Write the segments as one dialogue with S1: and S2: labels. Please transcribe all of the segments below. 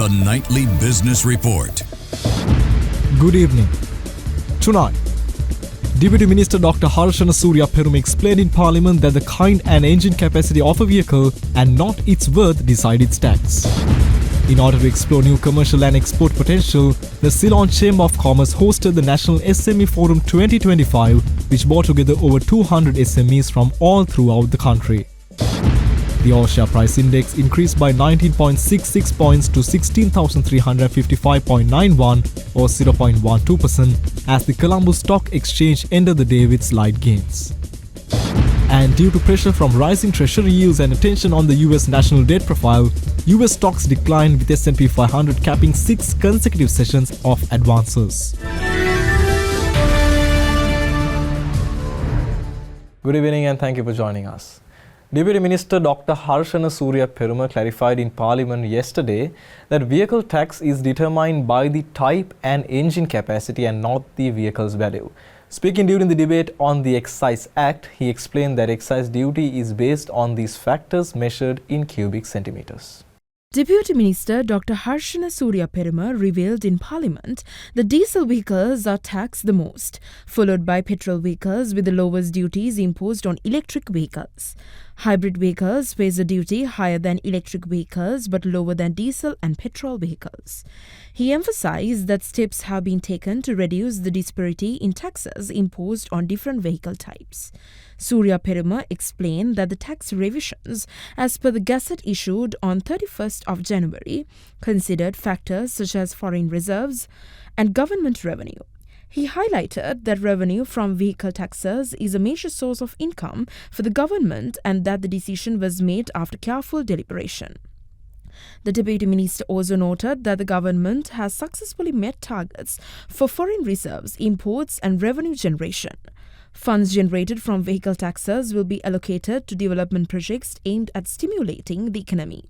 S1: The Nightly Business Report.
S2: Good evening. Tonight, Deputy Minister Dr. Harshana Surya Peruma explained in Parliament that the kind and engine capacity of a vehicle and not its worth decide its tax. In order to explore new commercial and export potential, the Ceylon Chamber of Commerce hosted the National SME Forum 2025, which brought together over 200 SMEs from all throughout the country. The All Share Price Index increased by 19.66 points to 16,355.91 or 0.12% as the Colombo Stock Exchange ended the day with slight gains. And due to pressure from rising treasury yields and attention on the US national debt profile, US stocks declined with S&P 500 capping 6 consecutive sessions of advances.
S3: Good evening and thank you for joining us. Deputy Minister Dr. Harshana Surya Peruma clarified in Parliament yesterday that vehicle tax is determined by the type and engine capacity and not the vehicle's value. Speaking during the debate on the Excise Act, he explained that excise duty is based on these factors measured in cubic centimetres.
S4: Deputy Minister Dr. Harshana Surya Peruma revealed in Parliament that diesel vehicles are taxed the most, followed by petrol vehicles with the lowest duties imposed on electric vehicles. Hybrid vehicles face a duty higher than electric vehicles but lower than diesel and petrol vehicles. He emphasized that steps have been taken to reduce the disparity in taxes imposed on different vehicle types. Surya Peruma explained that the tax revisions, as per the Gazette issued on 31st of January, considered factors such as foreign reserves and government revenue. He highlighted that revenue from vehicle taxes is a major source of income for the government and that the decision was made after careful deliberation. The Deputy Minister also noted that the government has successfully met targets for foreign reserves, imports and revenue generation. Funds generated from vehicle taxes will be allocated to development projects aimed at stimulating the economy.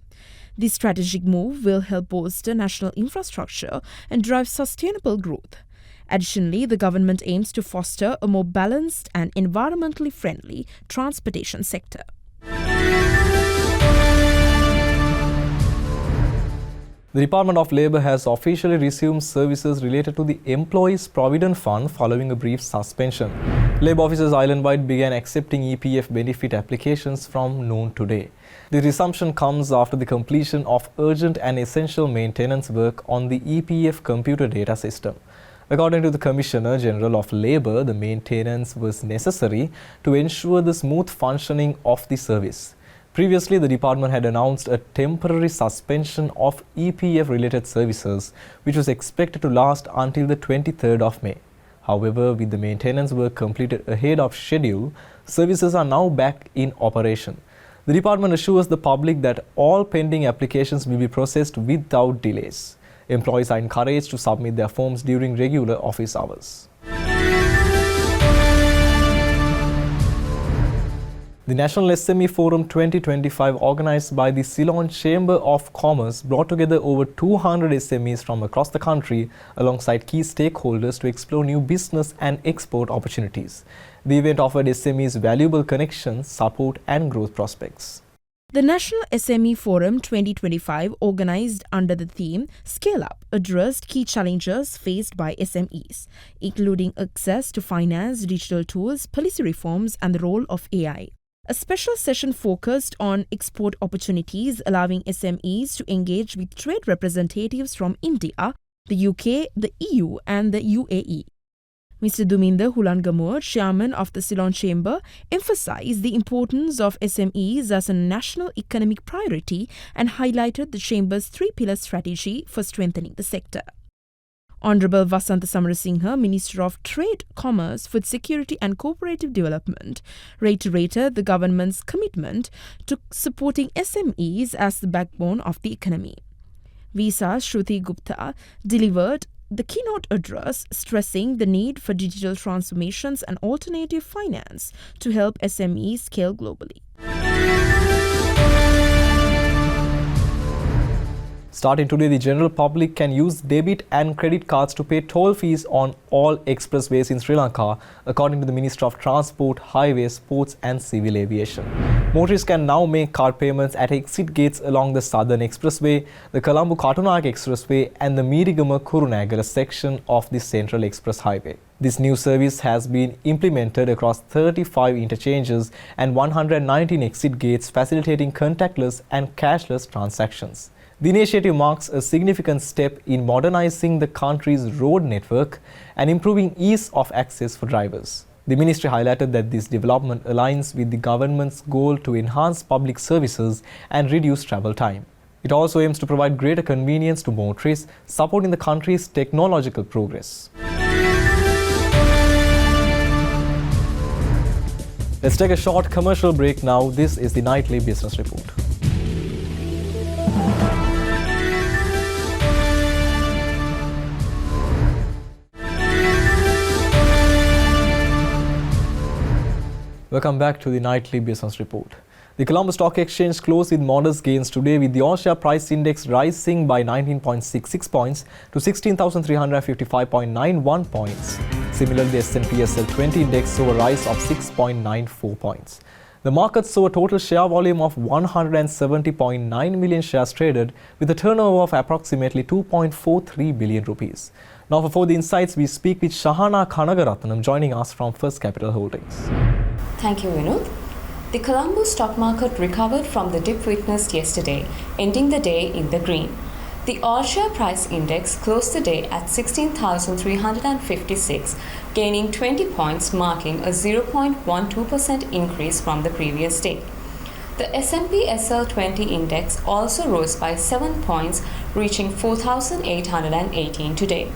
S4: This strategic move will help bolster national infrastructure and drive sustainable growth. Additionally, the government aims to foster a more balanced and environmentally friendly transportation sector.
S3: The Department of Labour has officially resumed services related to the Employees Provident Fund following a brief suspension. Labour officers island-wide began accepting EPF benefit applications from noon today. The resumption comes after the completion of urgent and essential maintenance work on the EPF computer data system. According to the Commissioner General of Labour, the maintenance was necessary to ensure the smooth functioning of the service. Previously, the department had announced a temporary suspension of EPF-related services, which was expected to last until the 23rd of May. However, with the maintenance work completed ahead of schedule, services are now back in operation. The department assures the public that all pending applications will be processed without delays. Employees are encouraged to submit their forms during regular office hours. The National SME Forum 2025, organized by the Ceylon Chamber of Commerce, brought together over 200 SMEs from across the country alongside key stakeholders to explore new business and export opportunities. The event offered SMEs valuable connections, support and growth prospects.
S4: The National SME Forum 2025, organized under the theme Scale Up, addressed key challenges faced by SMEs, including access to finance, digital tools, policy reforms and the role of AI. A special session focused on export opportunities, allowing SMEs to engage with trade representatives from India, the UK, the EU and the UAE. Mr. Duminder Hulangamur, chairman of the Ceylon Chamber, emphasized the importance of SMEs as a national economic priority and highlighted the Chamber's three-pillar strategy for strengthening the sector. Honorable Vasantha Samarasinghe, Minister of Trade, Commerce, Food Security and Cooperative Development, reiterated the government's commitment to supporting SMEs as the backbone of the economy. Visa Shruti Gupta delivered the keynote address, stressing the need for digital transformations and alternative finance to help SMEs scale globally.
S3: Starting today, the general public can use debit and credit cards to pay toll fees on all expressways in Sri Lanka, according to the Minister of Transport, Highways, Ports and Civil Aviation. Motorists can now make card payments at exit gates along the Southern Expressway, the Colombo-Katunaga Expressway and the Meerigama-Kurunegala section of the Central Express Highway. This new service has been implemented across 35 interchanges and 119 exit gates, facilitating contactless and cashless transactions. The initiative marks a significant step in modernizing the country's road network and improving ease of access for drivers. The ministry highlighted that this development aligns with the government's goal to enhance public services and reduce travel time. It also aims to provide greater convenience to motorists, supporting the country's technological progress. Let's take a short commercial break now. This is the Nightly Business Report. Welcome back to the Nightly Business Report. The Colombo Stock Exchange closed with modest gains today, with the All-Share Price Index rising by 19.66 points to 16,355.91 points. Similarly, the S&P SL 20 Index saw a rise of 6.94 points. The market saw a total share volume of 170.9 million shares traded, with a turnover of approximately 2.43 billion rupees. Now, for the insights, we speak with Shahana Kanagaratnam, joining us from First Capital Holdings.
S5: Thank you, Vinod. The Colombo stock market recovered from the dip witnessed yesterday, ending the day in the green. The all-share price index closed the day at 16,356, gaining 20 points, marking a 0.12% increase from the previous day. The S&P SL 20 index also rose by 7 points, reaching 4,818 today.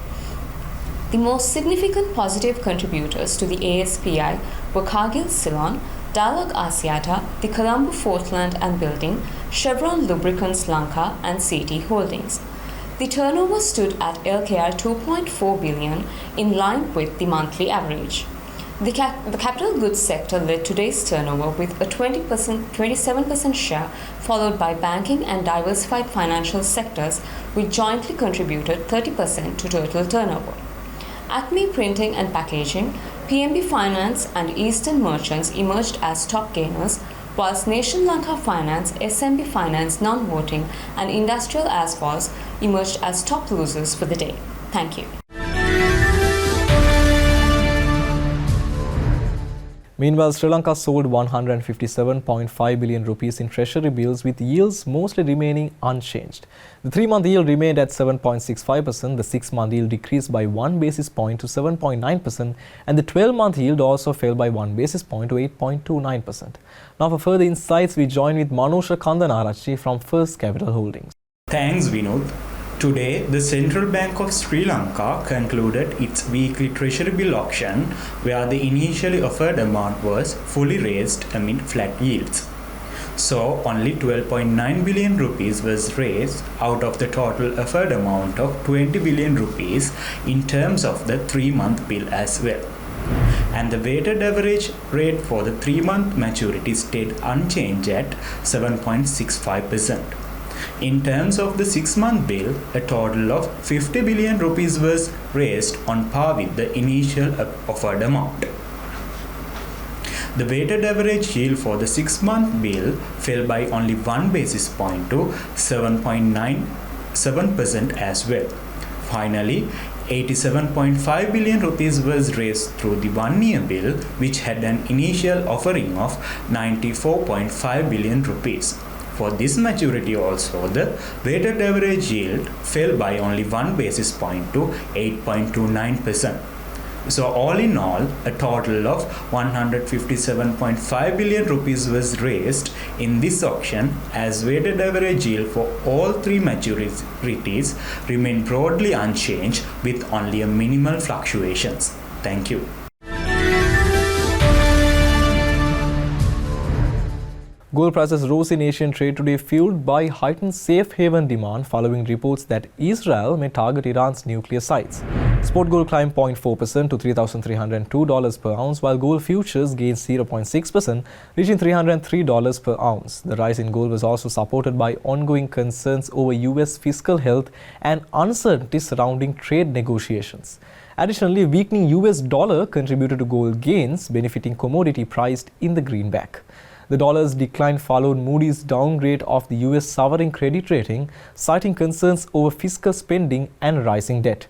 S5: The most significant positive contributors to the ASPI were Cargill Ceylon, Dialog Asiata, the Colombo Fortland and Building, Chevron Lubricants Lanka and CT Holdings. The turnover stood at LKR 2.4 billion, in line with the monthly average. The capital goods sector led today's turnover with a 27% share, followed by banking and diversified financial sectors, which jointly contributed 30% to total turnover. Acme Printing and Packaging, PNB Finance and Eastern Merchants emerged as top gainers, whilst Nation Lanka Finance, SMB Finance, Non-Voting and Industrial Asphalt emerged as top losers for the day. Thank you.
S3: Meanwhile, Sri Lanka sold 157.5 billion rupees in treasury bills, with yields mostly remaining unchanged. The 3-month yield remained at 7.65%, the 6-month yield decreased by 1 basis point to 7.9%, and the 12-month yield also fell by 1 basis point to 8.29%. Now, for further insights, we join with Manusha Kandanarachi from First Capital Holdings.
S6: Thanks, Vinod. Today, the Central Bank of Sri Lanka concluded its weekly treasury bill auction, where the initially offered amount was fully raised amid flat yields. So, only 12.9 billion rupees was raised out of the total offered amount of 20 billion rupees in terms of the 3-month bill as well. And the weighted average rate for the 3-month maturity stayed unchanged at 7.65%. In terms of the 6-month bill, a total of 50 billion rupees was raised on par with the initial offered amount. The weighted average yield for the 6-month bill fell by only 1 basis point to 7.97% as well. Finally, 87.5 billion rupees was raised through the 1-year bill, which had an initial offering of 94.5 billion rupees. For this maturity also, the weighted average yield fell by only 1 basis point to 8.29%. So all in all, a total of 157.5 billion rupees was raised in this auction, as weighted average yield for all 3 maturities remained broadly unchanged with only a minimal fluctuations. Thank you.
S3: Gold prices rose in Asian trade today, fueled by heightened safe haven demand following reports that Israel may target Iran's nuclear sites. Spot gold climbed 0.4% to $3,302 per ounce, while gold futures gained 0.6%, reaching $303 per ounce. The rise in gold was also supported by ongoing concerns over US fiscal health and uncertainty surrounding trade negotiations. Additionally, weakening US dollar contributed to gold gains, benefiting commodity priced in the greenback. The dollar's decline followed Moody's downgrade of the US sovereign credit rating, citing concerns over fiscal spending and rising debt.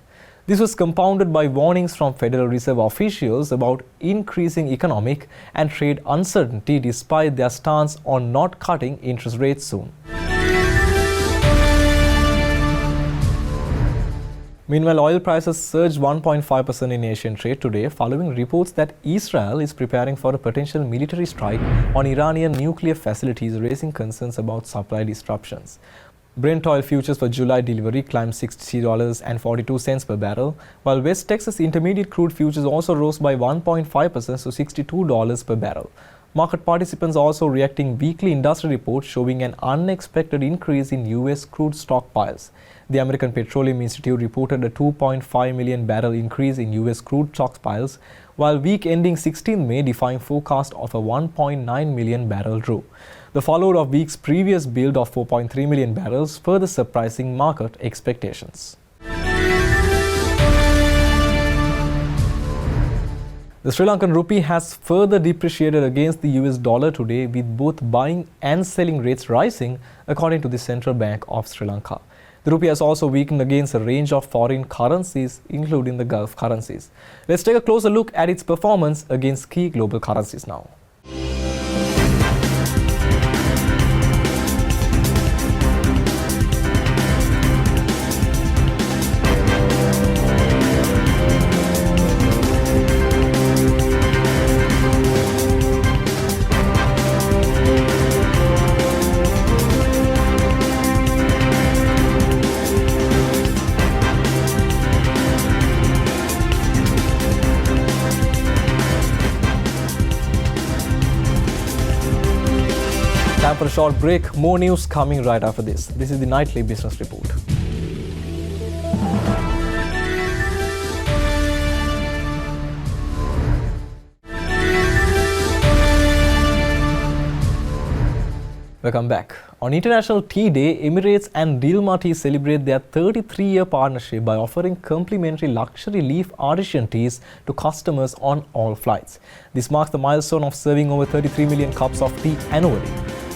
S3: This was compounded by warnings from Federal Reserve officials about increasing economic and trade uncertainty despite their stance on not cutting interest rates soon. Meanwhile, oil prices surged 1.5% in Asian trade today following reports that Israel is preparing for a potential military strike on Iranian nuclear facilities, raising concerns about supply disruptions. Brent oil futures for July delivery climbed $60.42 per barrel, while West Texas Intermediate crude futures also rose by 1.5% to $62 per barrel. Market participants also reacting weekly industry reports showing an unexpected increase in US crude stockpiles. The American Petroleum Institute reported a 2.5 million barrel increase in US crude stockpiles, while week ending 16 May defying forecast of a 1.9 million barrel draw. The followed of week's previous build of 4.3 million barrels, further surprising market expectations. The Sri Lankan rupee has further depreciated against the US dollar today, with both buying and selling rates rising, according to the Central Bank of Sri Lanka. The rupee has also weakened against a range of foreign currencies, including the Gulf currencies. Let's take a closer look at its performance against key global currencies now. Time for a short break. More news coming right after this. This is the Nightly Business Report. Welcome back. On International Tea Day, Emirates and Dilma Tea celebrate their 33-year partnership by offering complimentary luxury leaf artisan teas to customers on all flights. This marks the milestone of serving over 33 million cups of tea annually.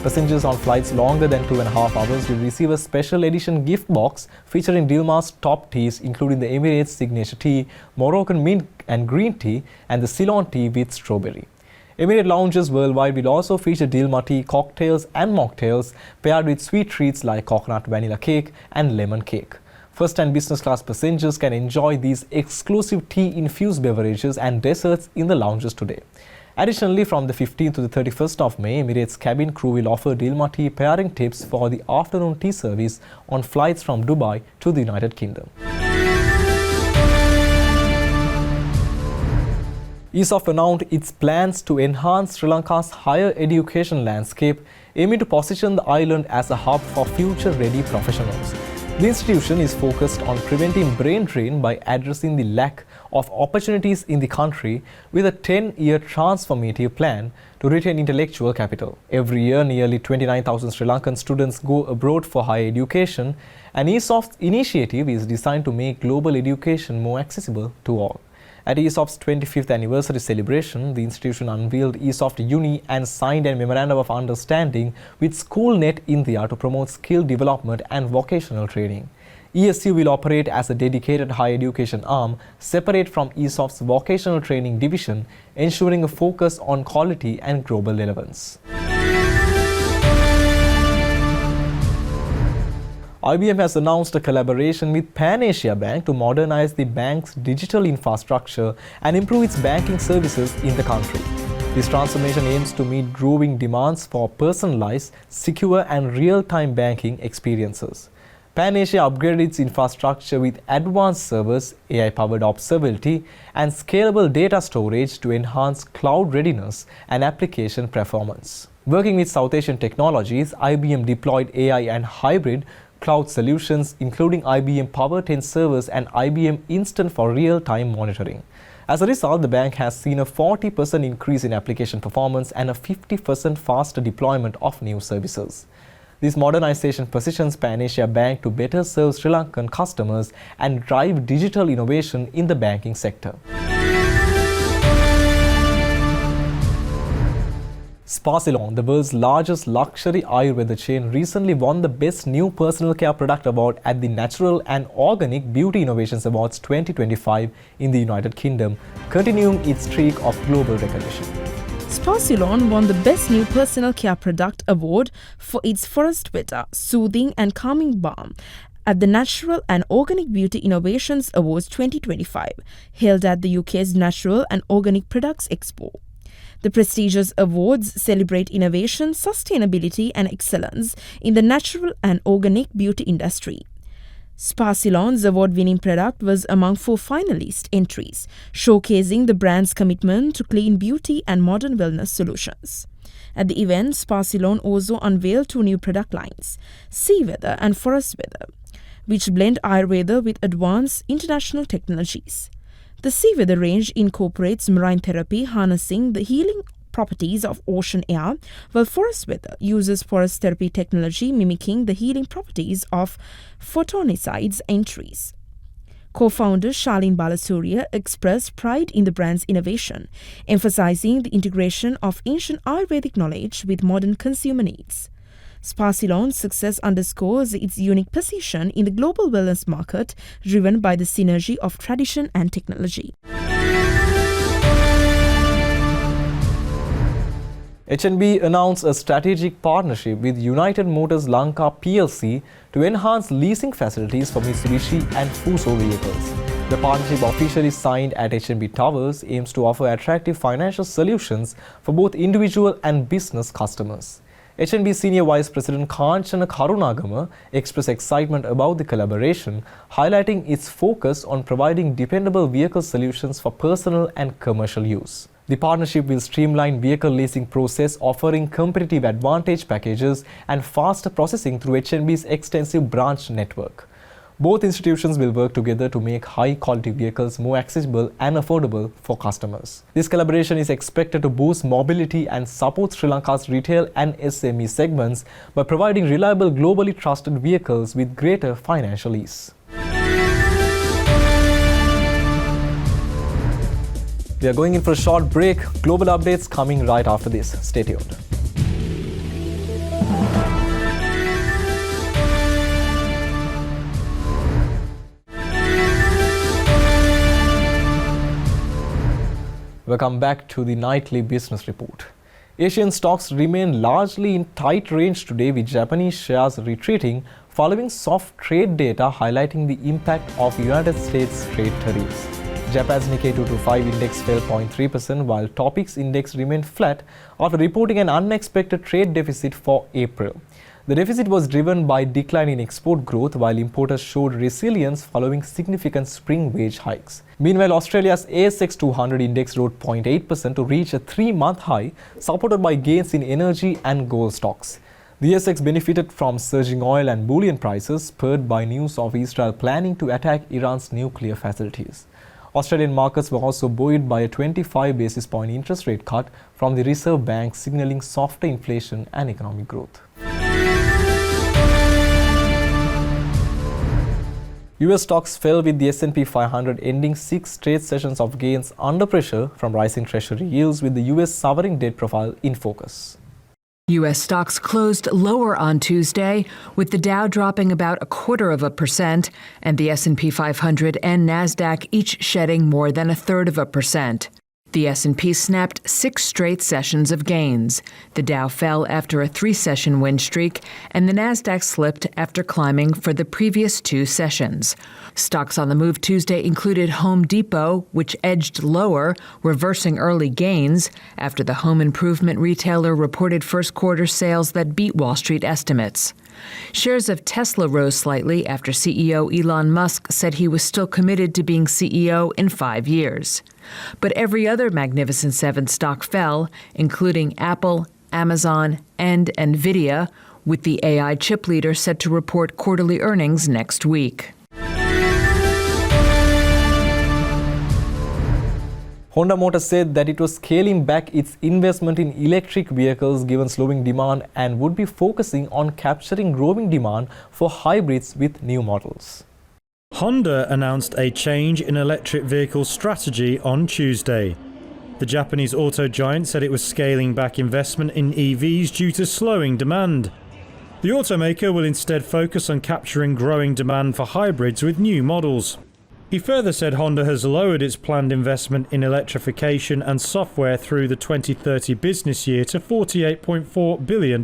S3: Passengers on flights longer than 2.5 hours will receive a special edition gift box featuring Dilma's top teas, including the Emirates signature tea, Moroccan mint and green tea, and the Ceylon tea with strawberry. Emirate lounges worldwide will also feature Dilma tea cocktails and mocktails paired with sweet treats like coconut vanilla cake and lemon cake. First and business class passengers can enjoy these exclusive tea-infused beverages and desserts in the lounges today. Additionally, from the 15th to the 31st of May, Emirates cabin crew will offer Dilma tea pairing tips for the afternoon tea service on flights from Dubai to the United Kingdom. ESOF announced its plans to enhance Sri Lanka's higher education landscape, aiming to position the island as a hub for future-ready professionals. The institution is focused on preventing brain drain by addressing the lack of opportunities in the country with a 10-year transformative plan to retain intellectual capital. Every year, nearly 29,000 Sri Lankan students go abroad for higher education, and ESOF's initiative is designed to make global education more accessible to all. At ESOF's 25th anniversary celebration, the institution unveiled ESOF Uni and signed a Memorandum of Understanding with SchoolNet India to promote skill development and vocational training. ESU will operate as a dedicated higher education arm separate from ESOF's vocational training division, ensuring a focus on quality and global relevance. IBM has announced a collaboration with Pan Asia Bank to modernize the bank's digital infrastructure and improve its banking services in the country. This transformation aims to meet growing demands for personalized, secure and real-time banking experiences. Pan Asia upgraded its infrastructure with advanced servers, AI-powered observability and scalable data storage to enhance cloud readiness and application performance. Working with South Asian technologies, IBM deployed AI and hybrid cloud solutions, including IBM Power 10 servers and IBM Instant for real-time monitoring. As a result, the bank has seen a 40% increase in application performance and a 50% faster deployment of new services. This modernization positions Pan Asia Bank to better serve Sri Lankan customers and drive digital innovation in the banking sector. Sparsilon, the world's largest luxury Ayurveda chain, recently won the Best New Personal Care Product Award at the Natural and Organic Beauty Innovations Awards 2025 in the United Kingdom, continuing its streak of global recognition.
S4: Sparsilon won the Best New Personal Care Product Award for its Forest Vita Soothing and Calming Balm at the Natural and Organic Beauty Innovations Awards 2025, held at the UK's Natural and Organic Products Expo. The prestigious awards celebrate innovation, sustainability and excellence in the natural and organic beauty industry. Sparsilon's award-winning product was among 4 finalist entries, showcasing the brand's commitment to clean beauty and modern wellness solutions. At the event, Sparsilon also unveiled 2 new product lines, Sea Weather and Forest Weather, which blend Ayurveda with advanced international technologies. The Sea Weather range incorporates marine therapy, harnessing the healing properties of ocean air, while Forest Weather uses forest therapy technology mimicking the healing properties of phytoncides and trees. Co-founder Charlene Balasurya expressed pride in the brand's innovation, emphasizing the integration of ancient Ayurvedic knowledge with modern consumer needs. Sparsilon's success underscores its unique position in the global wellness market, driven by the synergy of tradition and technology.
S3: H&B announced a strategic partnership with United Motors Lanka plc to enhance leasing facilities for Mitsubishi and Fuso vehicles. The partnership, officially signed at H&B Towers, aims to offer attractive financial solutions for both individual and business customers. H&B Senior Vice President Kanchana Karunagama expressed excitement about the collaboration, highlighting its focus on providing dependable vehicle solutions for personal and commercial use. The partnership will streamline vehicle leasing process, offering competitive advantage packages and faster processing through H&B's extensive branch network. Both institutions will work together to make high-quality vehicles more accessible and affordable for customers. This collaboration is expected to boost mobility and support Sri Lanka's retail and SME segments by providing reliable, globally trusted vehicles with greater financial ease. We are going in for a short break. Global updates coming right after this. Stay tuned. Welcome back to the nightly business report. Asian stocks remain largely in tight range today, with Japanese shares retreating following soft trade data highlighting the impact of United States trade tariffs. Japan's Nikkei 225 index fell 0.3%, while Topix index remained flat after reporting an unexpected trade deficit for April. The deficit was driven by decline in export growth, while importers showed resilience following significant spring wage hikes. Meanwhile, Australia's ASX 200 index rose 0.8% to reach a 3-month high, supported by gains in energy and gold stocks. The ASX benefited from surging oil and bullion prices, spurred by news of Israel planning to attack Iran's nuclear facilities. Australian markets were also buoyed by a 25 basis point interest rate cut from the Reserve Bank, signalling softer inflation and economic growth. US stocks fell, with the S&P 500 ending 6 straight sessions of gains under pressure from rising treasury yields, with the US sovereign debt profile in focus.
S7: U.S. stocks closed lower on Tuesday, with the Dow dropping about 0.25% and the S&P 500 and NASDAQ each shedding more than 0.33%. The S&P snapped 6 straight sessions of gains. The Dow fell after a 3-session win streak, and the NASDAQ slipped after climbing for the previous 2 sessions. Stocks on the move Tuesday included Home Depot, which edged lower, reversing early gains after the home improvement retailer reported first-quarter sales that beat Wall Street estimates. Shares of Tesla rose slightly after CEO Elon Musk said he was still committed to being CEO in 5 years. But every other Magnificent Seven stock fell, including Apple, Amazon, and NVIDIA, with the AI chip leader set to report quarterly earnings next week.
S3: Honda Motors said that it was scaling back its investment in electric vehicles given slowing demand, and would be focusing on capturing growing demand for hybrids with new models.
S8: Honda announced a change in electric vehicle strategy on Tuesday. The Japanese auto giant said it was scaling back investment in EVs due to slowing demand. The automaker will instead focus on capturing growing demand for hybrids with new models. He further said Honda has lowered its planned investment in electrification and software through the 2030 business year to $48.4 billion.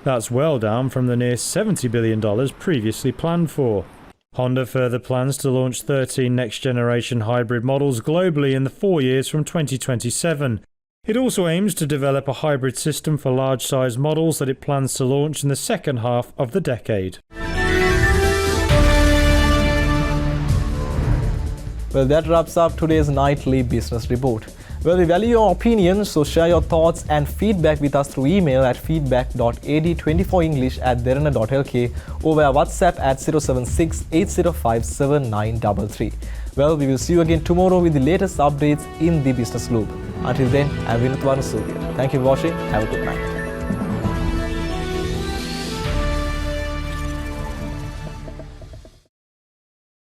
S8: That's well down from the near $70 billion previously planned for. Honda further plans to launch 13 next-generation hybrid models globally in the 4 years from 2027. It also aims to develop a hybrid system for large-size models that it plans to launch in the second half of the decade.
S3: Well, that wraps up today's nightly business report. Well, we value your opinions, so share your thoughts and feedback with us through email at feedback.ad24english@derana.lk or via WhatsApp at 076 805 7933. Well, we will see you again tomorrow with the latest updates in the Business Loop. Until then, I'm Vinutwanu Surya. Thank you for watching. Have a good night.